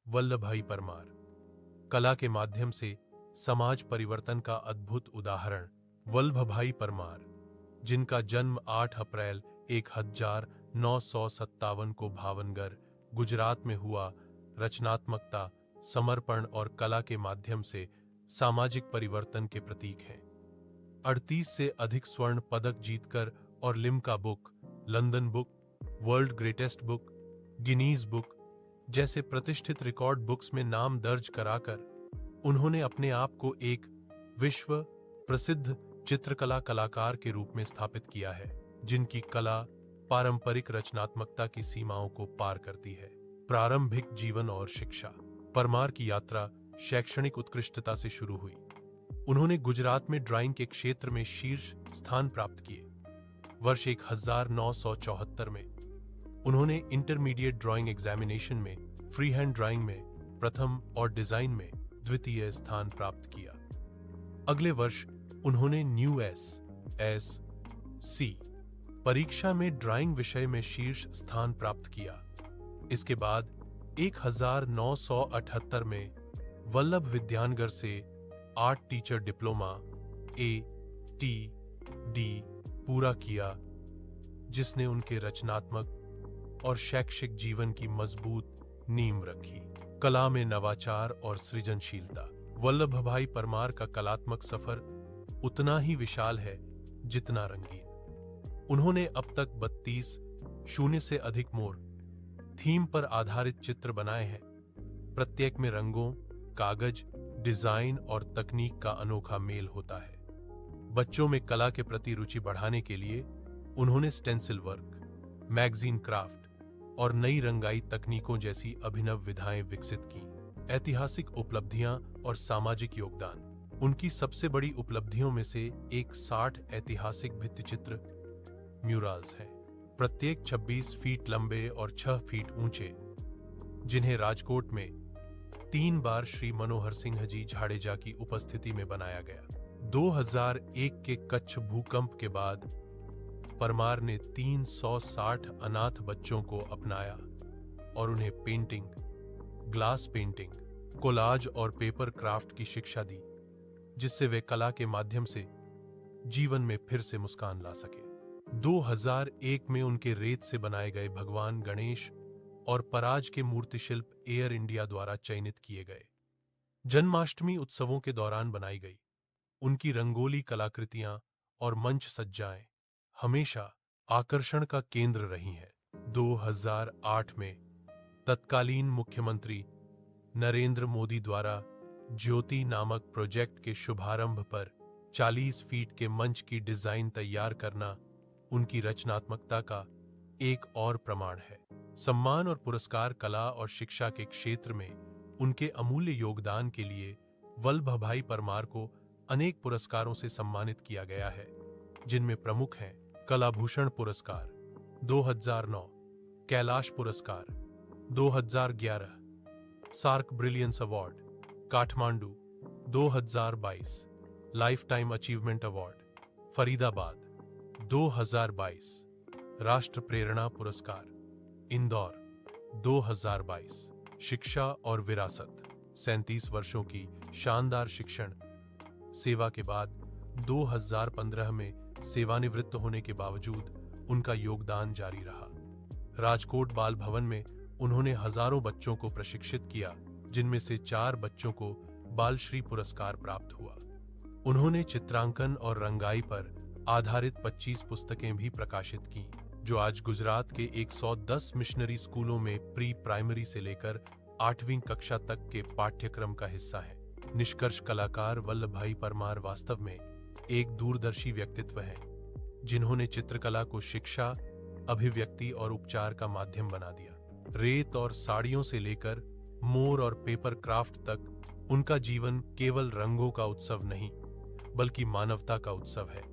वल्लभभाई परमार कला के माध्यम से समाज परिवर्तन का अद्भुत उदाहरण। वल्लभभाई परमार, जिनका जन्म 8 अप्रैल 1957 को भावनगर, गुजरात में हुआ, रचनात्मकता, समर्पण और कला के माध्यम से सामाजिक परिवर्तन के प्रतीक हैं। 38 से अधिक स्वर्ण पदक जीतकर और Limca book, London book, world greatest book, Guinness book जैसे प्रतिष्ठित रिकॉर्ड बुक्स में नाम दर्ज कराकर उन्होंने अपने आप को एक विश्व प्रसिद्ध चित्रकला कलाकार के रूप में स्थापित किया है, जिनकी कला पारंपरिक रचनात्मकता की सीमाओं को पार करती है। प्रारंभिक जीवन और शिक्षा। परमार की यात्रा शैक्षणिक उत्कृष्टता से शुरू हुई। उन्होंने गुजरात में ड्राइंग के क्षेत्र में शीर्ष स्थान प्राप्त किए। वर्ष 1974 में उन्होंने इंटरमीडिएट ड्राइंग एग्जामिनेशन में फ्री हैंड ड्राइंग में प्रथम और डिजाइन में द्वितीय स्थान प्राप्त किया। अगले वर्ष उन्होंने न्यू एस.एस.सी. परीक्षा में ड्राइंग विषय में शीर्ष स्थान प्राप्त किया। इसके बाद 1978 में वल्लभ विद्यानगर से आर्ट टीचर डिप्लोमा ATD पूरा किया, जिसने उनके रचनात्मक और शैक्षिक जीवन की मजबूत नींव रखी। कला में नवाचार और सृजनशीलता। वल्लभभाई परमार का कलात्मक सफर उतना ही विशाल है जितना रंगीन। उन्होंने अब तक 32 शून्य से अधिक मोर थीम पर आधारित चित्र बनाए हैं। प्रत्येक में रंगों, कागज, डिजाइन और तकनीक का अनोखा मेल होता है। बच्चों में कला के प्रति रुचि बढ़ाने के लिए उन्होंने स्टेंसिल वर्क, मैगजीन क्राफ्ट और नई रंगाई तकनीकों जैसी अभिनव विधाएं विकसित की। ऐतिहासिक उपलब्धियां और सामाजिक योगदान। उनकी सबसे बड़ी उपलब्धियों में से एक 60 ऐतिहासिक भित्तिचित्र म्यूरल्स हैं, प्रत्येक 26 फीट लंबे और 6 फीट ऊंचे, जिन्हें राजकोट में 3 बार श्री मनोहर सिंह जी झाड़ेजा की उपस्थिति में बनाया गया। 2001 के कच्छ भूकंप के बाद परमार ने 360 अनाथ बच्चों को अपनाया और उन्हें पेंटिंग, ग्लास पेंटिंग, कोलाज और पेपर क्राफ्ट की शिक्षा दी, जिससे वे कला के माध्यम से जीवन में फिर से मुस्कान ला सके। 2001 में उनके रेत से बनाए गए भगवान गणेश और पराज के मूर्तिशिल्प एयर इंडिया द्वारा चयनित किए गए। जन्माष्टमी उत्सवों के दौरान बनाई गई उनकी रंगोली कलाकृतियां और मंच सज्जाएं हमेशा आकर्षण का केंद्र रही हैं। 2008 में तत्कालीन मुख्यमंत्री नरेंद्र मोदी द्वारा ज्योति नामक प्रोजेक्ट के शुभारंभ पर 40 फीट के मंच की डिजाइन तैयार करना उनकी रचनात्मकता का एक और प्रमाण है। सम्मान और पुरस्कार। कला और शिक्षा के क्षेत्र में उनके अमूल्य योगदान के लिए वल्लभभाई परमार को अनेक पुरस्कारों से सम्मानित किया गया है, जिनमें प्रमुख हैं कलाभूषण पुरस्कार 2009, कैलाश पुरस्कार 2011, SAARC brilliance award Kathmandu 2022, lifetime achievement award Faridabad 2022, राष्ट्र प्रेरणा पुरस्कार इंदौर 2022। शिक्षा और विरासत। 37 वर्षों की शानदार शिक्षण सेवा के बाद 2015 में सेवानिवृत्त होने के बावजूद उनका योगदान जारी रहा। राजकोट बाल भवन में उन्होंने हजारों बच्चों को प्रशिक्षित किया, जिनमें से 4 बच्चों को बालश्री पुरस्कार प्राप्त हुआ। उन्होंने चित्रांकन और रंगाई पर आधारित 25 पुस्तकें भी प्रकाशित की, जो आज गुजरात के 110 मिशनरी स्कूलों में प्री प्राइमरी से लेकर 8वीं कक्षा तक के पाठ्यक्रम का हिस्सा है। निष्कर्ष। कलाकार वल्लभभाई परमार वास्तव में एक दूरदर्शी व्यक्तित्व हैं, जिन्होंने चित्रकला को शिक्षा, अभिव्यक्ति और उपचार का माध्यम बना दिया। रेत और साड़ियों से लेकर मोर और पेपर क्राफ्ट तक उनका जीवन केवल रंगों का उत्सव नहीं, बल्कि मानवता का उत्सव है।